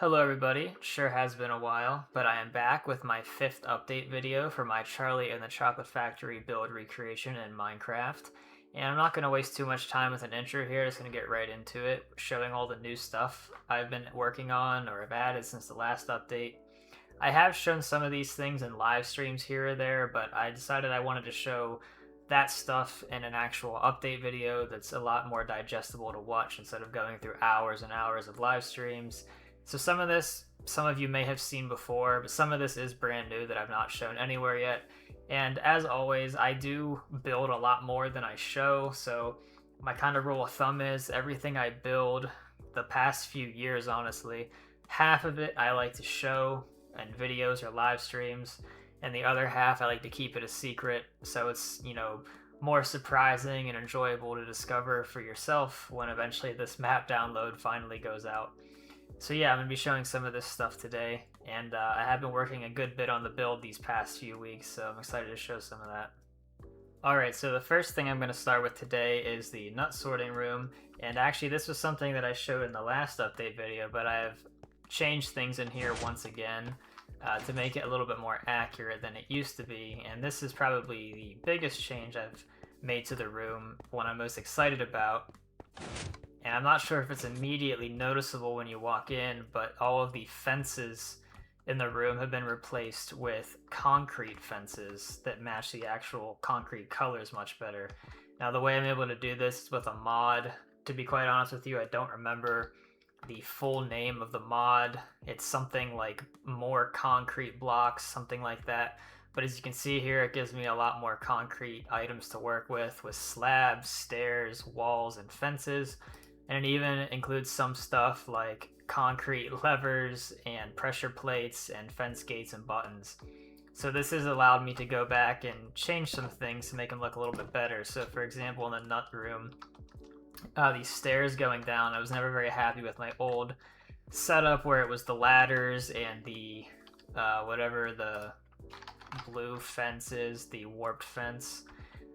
Hello everybody, sure has been a while, but I am back with my 5th update video for my Charlie and the Chocolate Factory build recreation in Minecraft. And I'm not going to waste too much time with an intro here, just going to get right into it, showing all the new stuff I've been working on or have added since the last update. I have shown some of these things in live streams here or there, but I decided I wanted to show that stuff in an actual update video that's a lot more digestible to watch instead of going through hours and hours of live streams. So some of this, some of you may have seen before, but some of this is brand new that I've not shown anywhere yet. And as always, I do build a lot more than I show, so my kind of rule of thumb is everything I build the past few years, honestly, half of it I like to show in videos or live streams, and the other half I like to keep it a secret, so it's, more surprising and enjoyable to discover for yourself when eventually this map download finally goes out. So yeah, I'm going to be showing some of this stuff today, and I have been working a good bit on the build these past few weeks, so I'm excited to show some of that. Alright, so the first thing I'm going to start with today is the nut sorting room, and actually this was something that I showed in the last update video, but I've changed things in here once again to make it a little bit more accurate than it used to be, and this is probably the biggest change I've made to the room, one I'm most excited about. And I'm not sure if it's immediately noticeable when you walk in, but all of the fences in the room have been replaced with concrete fences that match the actual concrete colors much better. Now, the way I'm able to do this is with a mod. To be quite honest with you, I don't remember the full name of the mod. It's something like more concrete blocks, something like that. But as you can see here, it gives me a lot more concrete items to work with slabs, stairs, walls, and fences. And it even includes some stuff like concrete levers and pressure plates and fence gates and buttons. So this has allowed me to go back and change some things to make them look a little bit better. So for example, in the nut room, these stairs going down, I was never very happy with my old setup where it was the ladders and the whatever the blue fence is, the warped fence.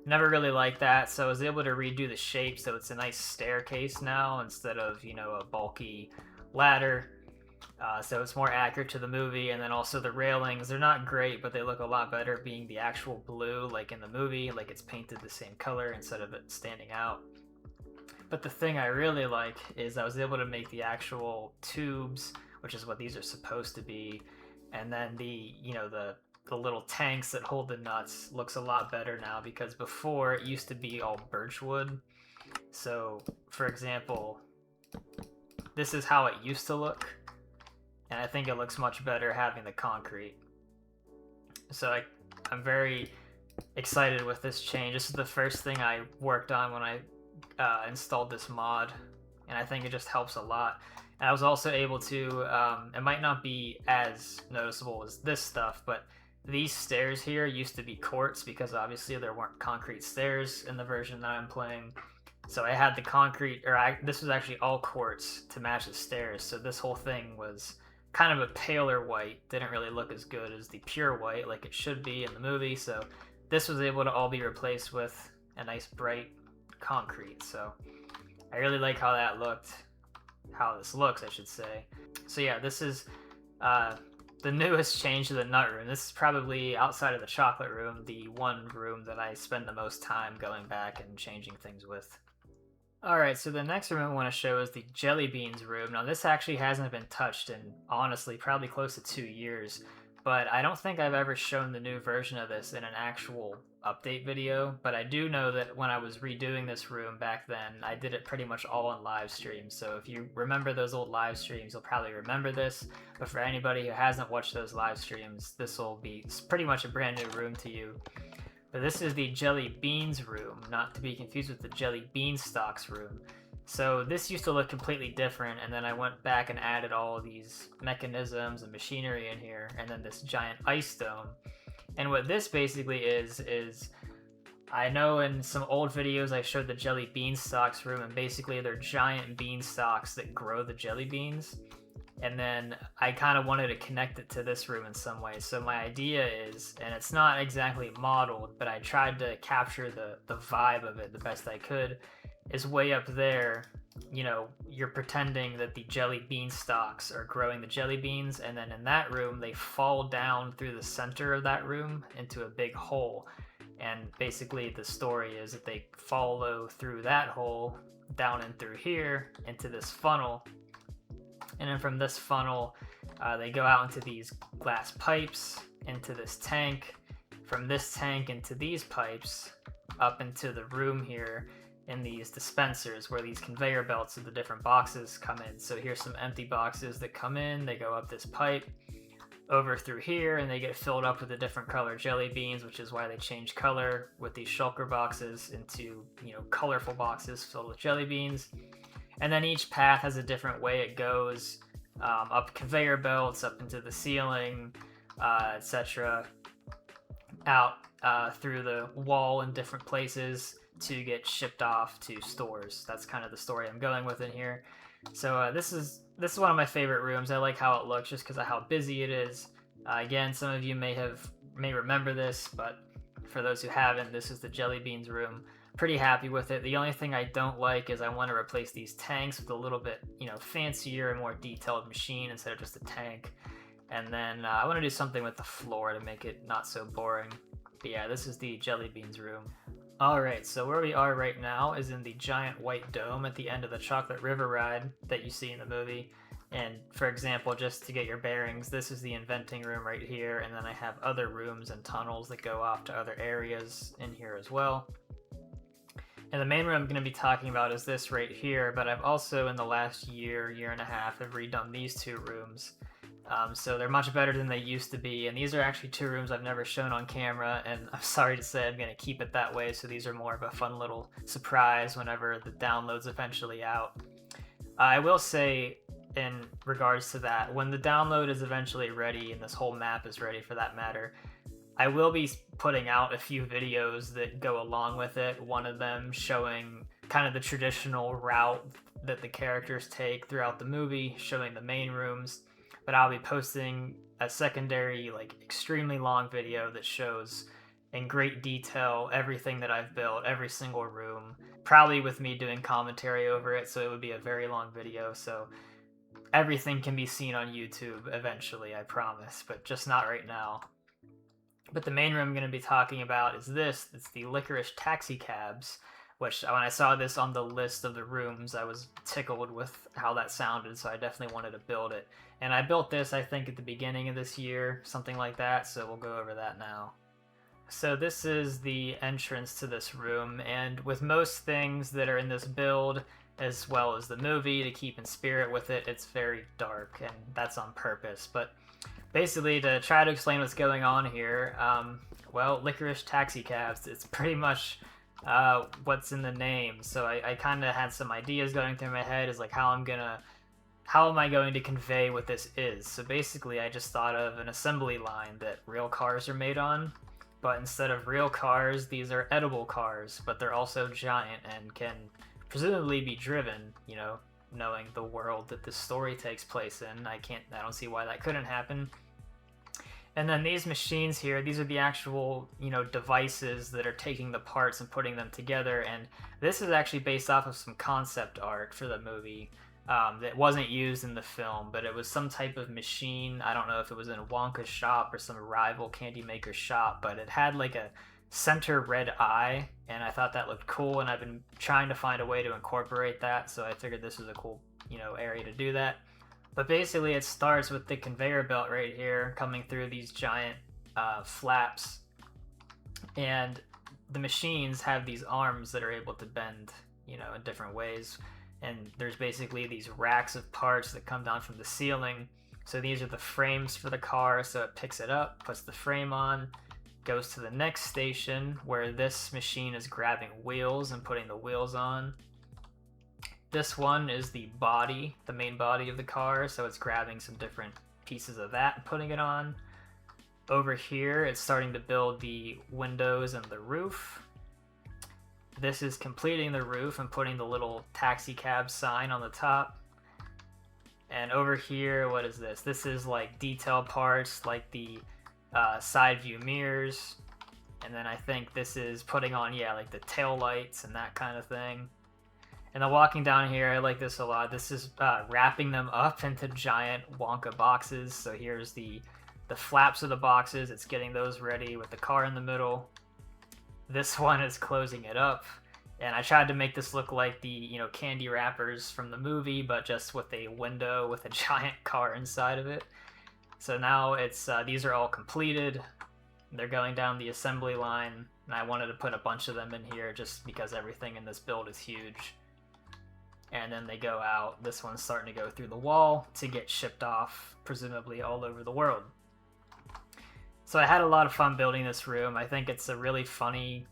Never really liked that, so I was able to redo the shape so it's a nice staircase now instead of, a bulky ladder. So it's more accurate to the movie, and then also the railings, they're not great, but they look a lot better being the actual blue like in the movie, like it's painted the same color instead of it standing out. But the thing I really like is I was able to make the actual tubes, which is what these are supposed to be, and then the little tanks that hold the nuts looks a lot better now, because before it used to be all birch wood. So for example, this is how it used to look, and I think it looks much better having the concrete. So I'm very excited with this change. This is the first thing I worked on when I installed this mod, and I think it just helps a lot. And I was also able to, it might not be as noticeable as this stuff, but these stairs here used to be quartz because obviously there weren't concrete stairs in the version that I'm playing. So I had the concrete, this was actually all quartz to match the stairs. So this whole thing was kind of a paler white. Didn't really look as good as the pure white like it should be in the movie. So this was able to all be replaced with a nice bright concrete. So I really like how that looked, how this looks, I should say. So yeah, this is the newest change to the nut room. This is probably, outside of the chocolate room, the one room that I spend the most time going back and changing things with. Alright, so the next room I want to show is the jelly beans room. Now this actually hasn't been touched in, honestly, probably close to 2 years, but I don't think I've ever shown the new version of this in an actual update video, but I do know that when I was redoing this room back then, I did it pretty much all in live streams. So if you remember those old live streams, you'll probably remember this, but for anybody who hasn't watched those live streams, this will be pretty much a brand new room to you. But this is the jelly beans room, not to be confused with the jelly beanstalks room. So this used to look completely different, and then I went back and added all these mechanisms and machinery in here, and then this giant ice dome. And what this basically is I know in some old videos I showed the jelly beanstalks room, and basically they're giant beanstalks that grow the jelly beans. And then I kind of wanted to connect it to this room in some way. So my idea is, and it's not exactly modeled, but I tried to capture the vibe of it the best I could, is way up there you're pretending that the jelly bean stalks are growing the jelly beans, and then in that room they fall down through the center of that room into a big hole. And basically the story is that they follow through that hole down in through here into this funnel, and then from this funnel they go out into these glass pipes, into this tank, from this tank into these pipes, up into the room here in these dispensers where these conveyor belts of the different boxes come in. So here's some empty boxes that come in, they go up this pipe over through here, and they get filled up with the different color jelly beans, which is why they change color with these shulker boxes into colorful boxes filled with jelly beans. And then each path has a different way it goes, up conveyor belts, up into the ceiling, etc., out through the wall in different places to get shipped off to stores. That's kind of the story I'm going with in here. So this is one of my favorite rooms. I like how it looks just because of how busy it is. Again, some of you may remember this, but for those who haven't, this is the jelly beans room. Pretty happy with it. The only thing I don't like is I want to replace these tanks with a little bit fancier and more detailed machine instead of just a tank. And then I want to do something with the floor to make it not so boring. But yeah, this is the jelly beans room. Alright, so where we are right now is in the giant white dome at the end of the Chocolate River ride that you see in the movie. And for example, just to get your bearings, this is the inventing room right here, and then I have other rooms and tunnels that go off to other areas in here as well. And the main room I'm going to be talking about is this right here, but I've also in the last year and a half have redone these two rooms. So they're much better than they used to be, and these are actually two rooms I've never shown on camera, and I'm sorry to say I'm going to keep it that way, so these are more of a fun little surprise whenever the download's eventually out. I will say, in regards to that, when the download is eventually ready, and this whole map is ready for that matter, I will be putting out a few videos that go along with it, one of them showing kind of the traditional route that the characters take throughout the movie, showing the main rooms. But I'll be posting a secondary, extremely long video that shows in great detail everything that I've built, every single room, probably with me doing commentary over it, so it would be a very long video, so everything can be seen on YouTube eventually, I promise, but just not right now. But the main room I'm going to be talking about is this. It's the Licorice Taxi Cabs, which when I saw this on the list of the rooms, I was tickled with how that sounded, so I definitely wanted to build it. And I built this, I think, at the beginning of this year, something like that, so we'll go over that now. So this is the entrance to this room, and with most things that are in this build, as well as the movie, to keep in spirit with it, it's very dark, and that's on purpose. But basically, to try to explain what's going on here, well, Licorice Taxi Cabs, it's pretty much what's in the name. So I kind of had some ideas going through my head, is how am I going to convey what this is? So basically I just thought of an assembly line that real cars are made on, but instead of real cars, these are edible cars, but they're also giant and can presumably be driven, knowing the world that this story takes place in. I don't see why that couldn't happen. And then these machines here, these are the actual, devices that are taking the parts and putting them together. And this is actually based off of some concept art for the movie that wasn't used in the film, but it was some type of machine. I don't know if it was in Wonka's shop or some rival candy maker's shop, but it had a center red eye, and I thought that looked cool, and I've been trying to find a way to incorporate that, so I figured this was a cool, area to do that. But basically it starts with the conveyor belt right here coming through these giant flaps, and the machines have these arms that are able to bend, in different ways, and there's basically these racks of parts that come down from the ceiling. So these are the frames for the car, so it picks it up, puts the frame on, goes to the next station where this machine is grabbing wheels and putting the wheels on. This one is the body, the main body of the car, so it's grabbing some different pieces of that and putting it on. Over here, it's starting to build the windows and the roof. This is completing the roof and putting the little taxi cab sign on the top. And over here, what is this? This is detail parts, like the side view mirrors. And then I think this is putting on, the tail lights and that kind of thing. And then walking down here, I like this a lot. This is wrapping them up into giant Wonka boxes. So here's the flaps of the boxes. It's getting those ready with the car in the middle. This one is closing it up. And I tried to make this look like the, candy wrappers from the movie, but just with a window with a giant car inside of it. So now it's these are all completed. They're going down the assembly line, and I wanted to put a bunch of them in here just because everything in this build is huge. And then they go out. This one's starting to go through the wall to get shipped off, presumably all over the world. So I had a lot of fun building this room. I think it's a really funny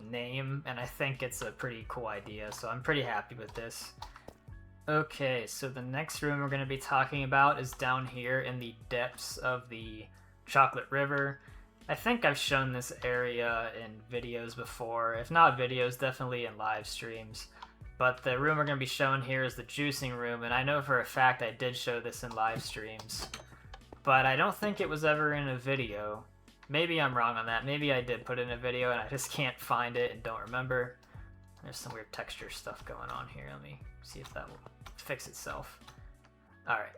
name, and I think it's a pretty cool idea, so I'm pretty happy with this. Okay, so the next room we're going to be talking about is down here in the depths of the Chocolate River. I think I've shown this area in videos before. If not videos, definitely in live streams. But the room we're going to be showing here is the juicing room, and I know for a fact I did show this in live streams. But I don't think it was ever in a video. Maybe I'm wrong on that. Maybe I did put it in a video and I just can't find it and don't remember. There's some weird texture stuff going on here. Let me see if that will fix itself. Alright.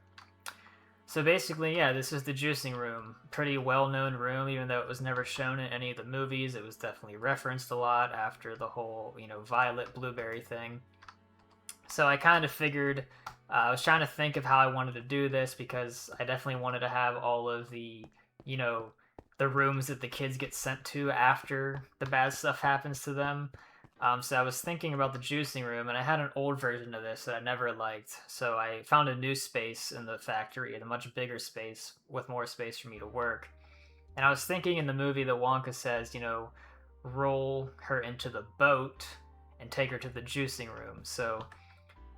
So basically, yeah, this is the juicing room. Pretty well-known room, even though it was never shown in any of the movies. It was definitely referenced a lot after the whole, violet blueberry thing. So I kind of figured, I was trying to think of how I wanted to do this because I definitely wanted to have all of the, the rooms that the kids get sent to after the bad stuff happens to them. So I was thinking about the juicing room, and I had an old version of this that I never liked. So I found a new space in the factory, a much bigger space with more space for me to work. And I was thinking in the movie that Wonka says, roll her into the boat and take her to the juicing room. So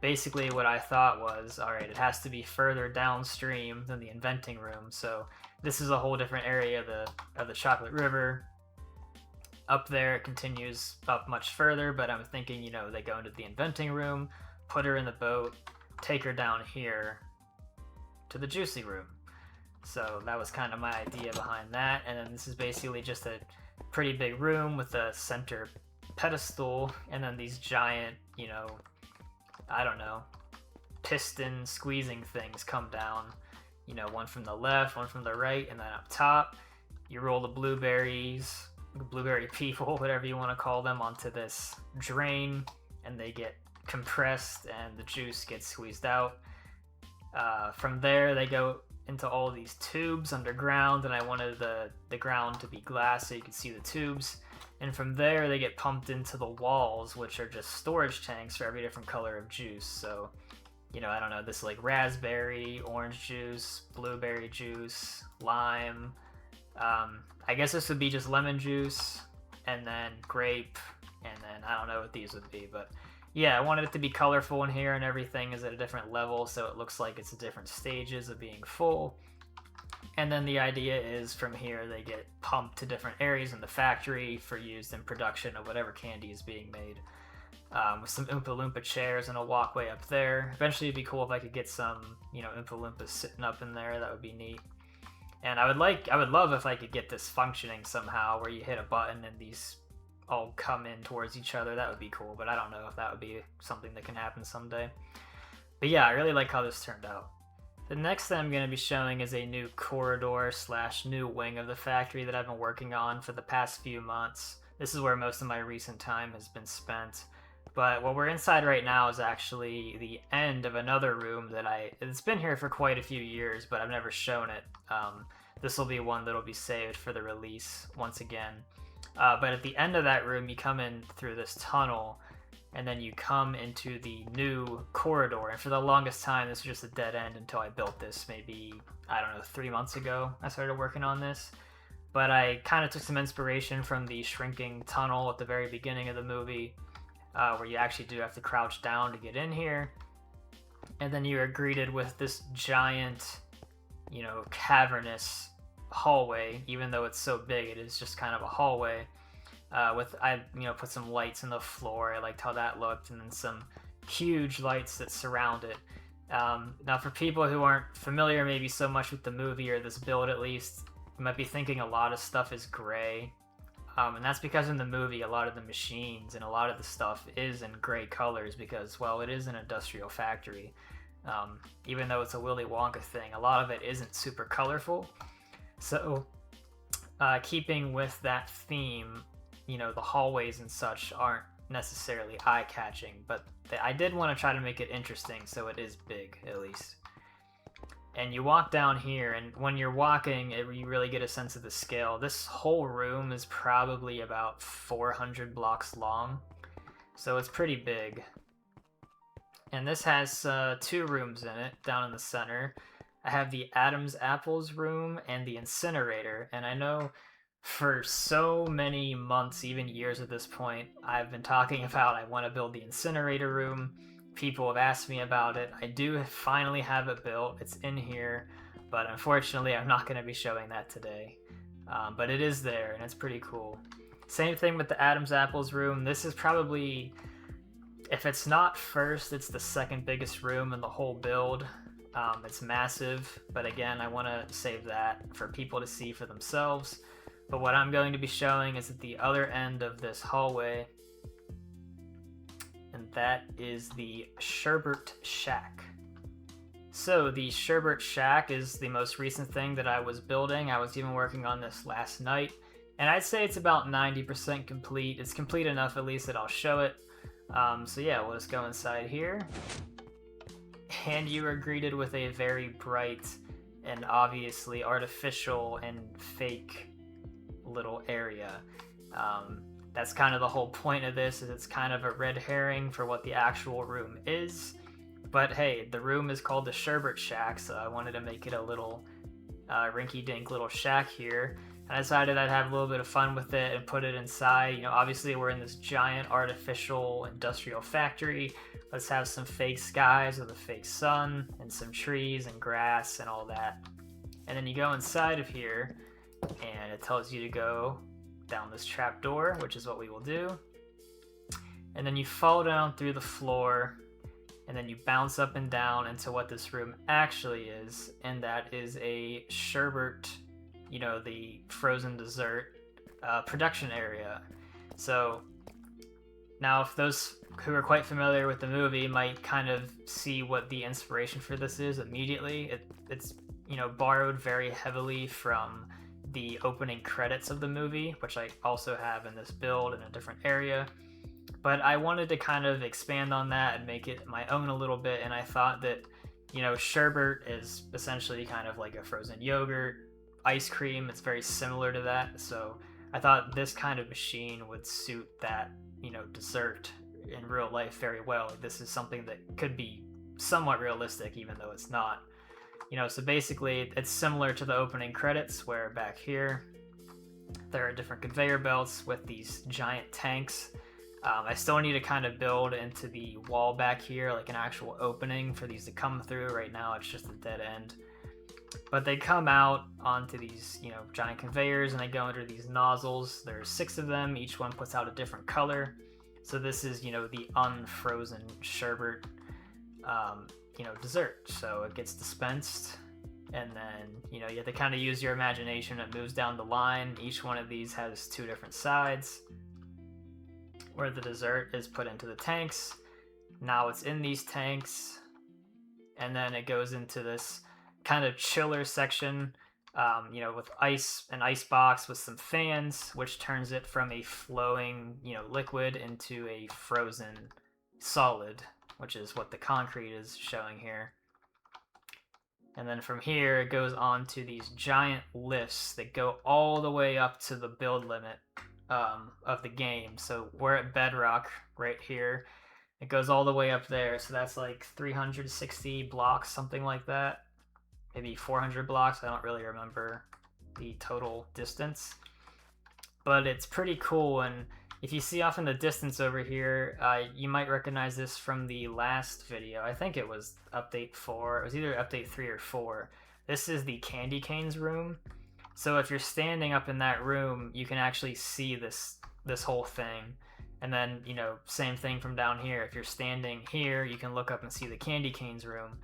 basically what I thought was, all right, it has to be further downstream than the inventing room. So this is a whole different area of the Chocolate River. Up there, it continues up much further, but I'm thinking, they go into the inventing room, put her in the boat, take her down here to the juicy room. So that was kind of my idea behind that. And then this is basically just a pretty big room with a center pedestal, and then these giant, I don't know, piston squeezing things come down. One from the left, one from the right, and then up top, you roll the blueberry people, whatever you want to call them, onto this drain, and they get compressed and the juice gets squeezed out. From there, they go into all these tubes underground, and I wanted the ground to be glass so you could see the tubes. And from there, they get pumped into the walls, which are just storage tanks for every different color of juice. So, I don't know, this is like raspberry, orange juice, blueberry juice, lime. I guess this would be just lemon juice, and then grape, and then I don't know what these would be, but yeah, I wanted it to be colorful in here, and everything is at a different level, so it looks like it's at different stages of being full. And then the idea is from here they get pumped to different areas in the factory for use in production of whatever candy is being made. With some Oompa Loompa chairs and a walkway up there. Eventually it'd be cool if I could get some, Oompa Loompas sitting up in there. That would be neat. And I would love if I could get this functioning somehow, where you hit a button and these all come in towards each other. That would be cool, but I don't know if that would be something that can happen someday. But yeah, I really like how this turned out. The next thing I'm going to be showing is a new corridor / new wing of the factory that I've been working on for the past few months. This is where most of my recent time has been spent. But what we're inside right now is actually the end of another room that it's been here for quite a few years, but I've never shown it. This will be one that'll be saved for the release once again. But at the end of that room, you come in through this tunnel, and then you come into the new corridor. And for the longest time, this was just a dead end until I built this maybe, 3 months ago. I started working on this. But I kind of took some inspiration from the shrinking tunnel at the very beginning of the movie, where you actually do have to crouch down to get in here. And then you are greeted with this giant, cavernous hallway. Even though it's so big, it is just kind of a hallway. I put some lights in the floor. I liked how that looked, and then some huge lights that surround it. Now, for people who aren't familiar maybe so much with the movie, or this build at least, you might be thinking a lot of stuff is gray. And that's because in the movie, a lot of the machines and a lot of the stuff is in gray colors because, well, it is an industrial factory. Even though it's a Willy Wonka thing, a lot of it isn't super colorful. So, keeping with that theme, you know, the hallways and such aren't necessarily eye-catching, but I did want to try to make it interesting, so it is big, at least. And you walk down here, and when you're walking, you really get a sense of the scale. This whole room is probably about 400 blocks long, so it's pretty big. And this has 2 rooms in it, down in the center. I have the Adam's Apples room and the incinerator, and I know for so many months, even years at this point, I've been talking about I want to build the incinerator room. People have asked me about it. I do finally have it built. It's in here, but unfortunately I'm not going to be showing that today. But it is there, and it's pretty cool. Same thing with the Adam's Apples room. This is probably, if it's not first, it's the second biggest room in the whole build. It's massive, but again, I want to save that for people to see for themselves. But what I'm going to be showing is at the other end of this hallway, and that is the Sherbet Shack. So the Sherbet Shack is the most recent thing that I was building. I was even working on this last night, and I'd say it's about 90% complete. It's complete enough at least that I'll show it. So yeah, we'll just go inside here. And you are greeted with a very bright and obviously artificial and fake little area. That's kind of the whole point of this, is it's kind of a red herring for what the actual room is. But hey, the room is called the Sherbet Shack, so I wanted to make it a little rinky-dink little shack here. And I decided I'd have a little bit of fun with it and put it inside. You know, obviously we're in this giant artificial industrial factory. Let's have some fake skies with a fake sun and some trees and grass and all that. And then you go inside of here, and it tells you to go down this trap door, which is what we will do. And then you fall down through the floor, and then you bounce up and down into what this room actually is, and that is a sherbet, you know, the frozen dessert production area. So now, if those who are quite familiar with the movie might kind of see what the inspiration for this is immediately, it's you know, borrowed very heavily from the opening credits of the movie, which I also have in this build in a different area. But I wanted to kind of expand on that and make it my own a little bit, and I thought that, you know, sherbet is essentially kind of like a frozen yogurt, ice cream. It's very similar to that, so I thought this kind of machine would suit that, you know, dessert in real life very well. This is something that could be somewhat realistic, even though it's not. You know, so basically it's similar to the opening credits, where back here there are different conveyor belts with these giant tanks. I still need to kind of build into the wall back here like an actual opening for these to come through. Right now it's just a dead end. But they come out onto these, you know, giant conveyors, and they go under these nozzles. There's 6 of them. Each one puts out a different color. So this is, you know, the unfrozen sherbet, you know, dessert. So it gets dispensed, and then, you know, you have to kind of use your imagination. It moves down the line. Each one of these has 2 different sides where the dessert is put into the tanks. Now it's in these tanks, and then it goes into this kind of chiller section, you know, with an ice box with some fans, which turns it from a flowing, you know, liquid into a frozen solid, which is what the concrete is showing here. And then from here, it goes on to these giant lifts that go all the way up to the build limit of the game. So we're at bedrock right here. It goes all the way up there. So that's like 360 blocks, something like that. Maybe 400 blocks. I don't really remember the total distance. But it's pretty cool. And if you see off in the distance over here, you might recognize this from the last video. I think it was update 4. It was either update 3 or 4. This is the candy canes room. So if you're standing up in that room, you can actually see this whole thing. And then, you know, same thing from down here. If you're standing here, you can look up and see the candy canes room.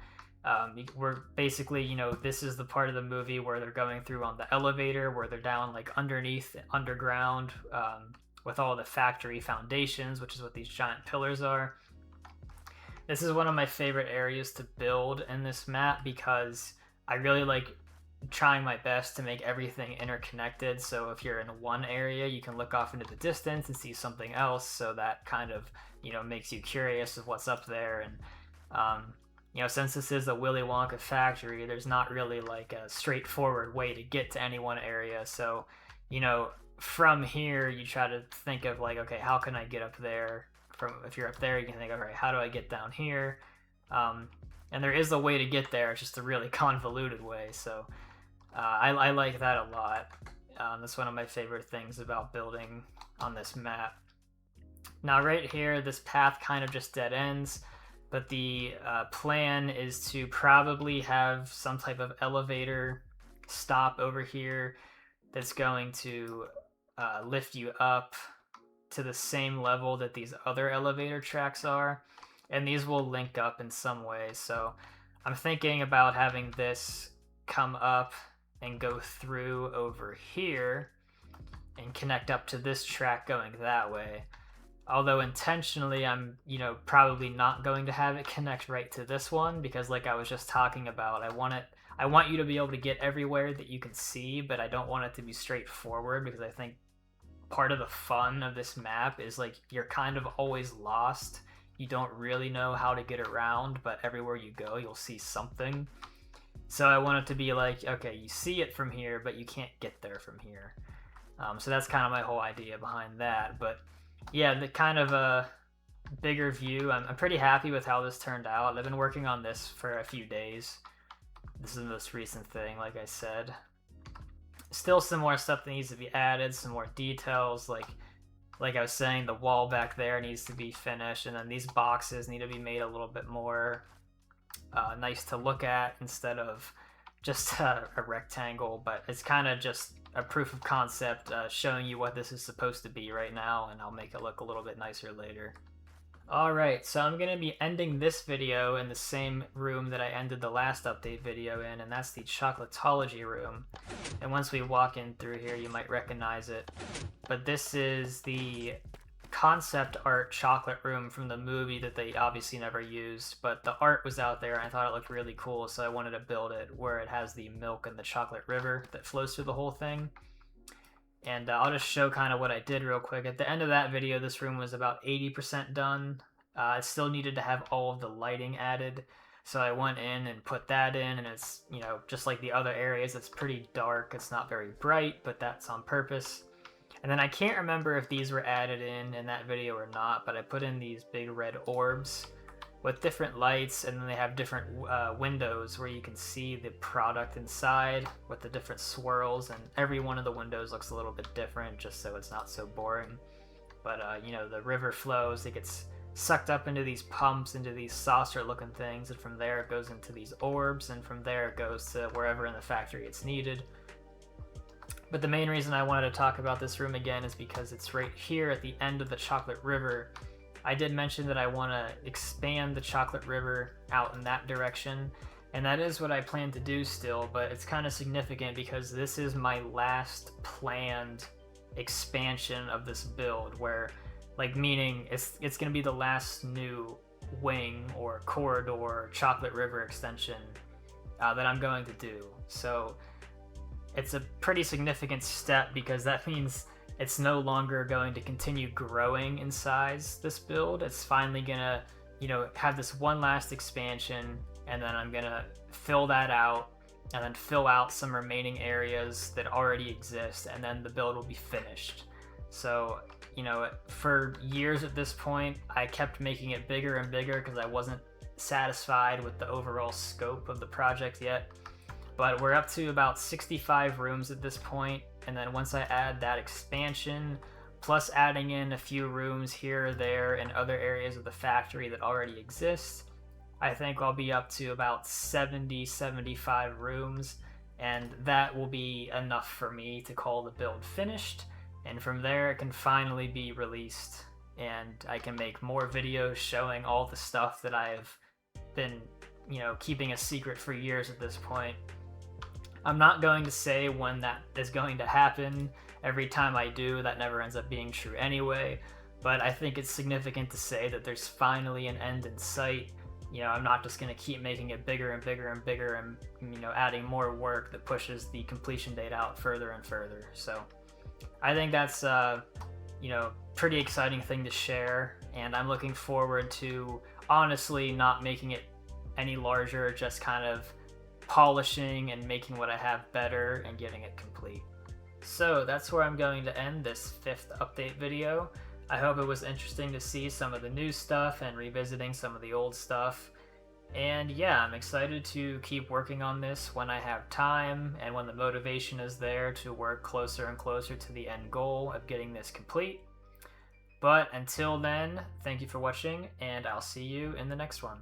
We're basically, this is the part of the movie where they're going through on the elevator, where they're down like underneath, underground, with all the factory foundations, which is what these giant pillars are. This is one of my favorite areas to build in this map because I really like trying my best to make everything interconnected. So if you're in one area, you can look off into the distance and see something else. So that kind of, makes you curious of what's up there. And, since this is a Willy Wonka factory, there's not really like a straightforward way to get to any one area. So, from here, you try to think of like, okay, how can I get up there? If you're up there, you can think, all right, how do I get down here? And there is a way to get there. It's just a really convoluted way. So I like that a lot. That's one of my favorite things about building on this map. Now right here, this path kind of just dead ends, but the plan is to probably have some type of elevator stop over here that's going to lift you up to the same level that these other elevator tracks are, and these will link up in some way. So I'm thinking about having this come up and go through over here and connect up to this track going that way. Although intentionally I'm, probably not going to have it connect right to this one, because like I was just talking about, I want you to be able to get everywhere that you can see, but I don't want it to be straightforward, because I think part of the fun of this map is like you're kind of always lost. You don't really know how to get around, but everywhere you go, you'll see something. So I want it to be like, okay, you see it from here, but you can't get there from here. So that's kind of my whole idea behind that. But yeah, the kind of a bigger view, I'm pretty happy with how this turned out. I've been working on this for a few days. This is the most recent thing, like I said. Still some more stuff that needs to be added, some more details, like I was saying, the wall back there needs to be finished, and then these boxes need to be made a little bit more nice to look at instead of just a rectangle. But it's kind of just a proof of concept, showing you what this is supposed to be right now, and I'll make it look a little bit nicer later. Alright, so I'm going to be ending this video in the same room that I ended the last update video in, and that's the Chocolatology room. And once we walk in through here, you might recognize it. But this is the concept art chocolate room from the movie that they obviously never used, but the art was out there and I thought it looked really cool, so I wanted to build it where it has the milk and the chocolate river that flows through the whole thing. And I'll just show kind of what I did real quick. At the end of that video, this room was about 80% done. It still needed to have all of the lighting added. So I went in and put that in, and it's, just like the other areas, it's pretty dark. It's not very bright, but that's on purpose. And then I can't remember if these were added in that video or not, but I put in these big red orbs with different lights, and then they have different windows where you can see the product inside with the different swirls, and every one of the windows looks a little bit different just so it's not so boring. But the river flows, it gets sucked up into these pumps, into these saucer looking things, and from there it goes into these orbs, and from there it goes to wherever in the factory it's needed. But the main reason I wanted to talk about this room again is because it's right here at the end of the Chocolate River. I did mention that I want to expand the Chocolate River out in that direction, and that is what I plan to do still, but it's kind of significant because this is my last planned expansion of this build, where, meaning it's going to be the last new wing or corridor Chocolate River extension that I'm going to do. So it's a pretty significant step because that means it's no longer going to continue growing in size, this build. It's finally gonna, have this one last expansion, and then I'm gonna fill that out, and then fill out some remaining areas that already exist, and then the build will be finished. So, for years at this point, I kept making it bigger and bigger because I wasn't satisfied with the overall scope of the project yet. But we're up to about 65 rooms at this point, and then once I add that expansion, plus adding in a few rooms here or there in other areas of the factory that already exist, I think I'll be up to about 70-75 rooms, and that will be enough for me to call the build finished, and from there it can finally be released, and I can make more videos showing all the stuff that I've been keeping a secret for years at this point. I'm not going to say when that is going to happen. Every time I do, that never ends up being true anyway. But I think it's significant to say that there's finally an end in sight. I'm not just going to keep making it bigger and bigger and bigger and, adding more work that pushes the completion date out further and further. So I think that's, pretty exciting thing to share. And I'm looking forward to honestly not making it any larger, just kind of polishing and making what I have better and getting it complete. So that's where I'm going to end this 5th update video. I hope it was interesting to see some of the new stuff and revisiting some of the old stuff. And yeah, I'm excited to keep working on this when I have time and when the motivation is there to work closer and closer to the end goal of getting this complete. But until then, thank you for watching, and I'll see you in the next one.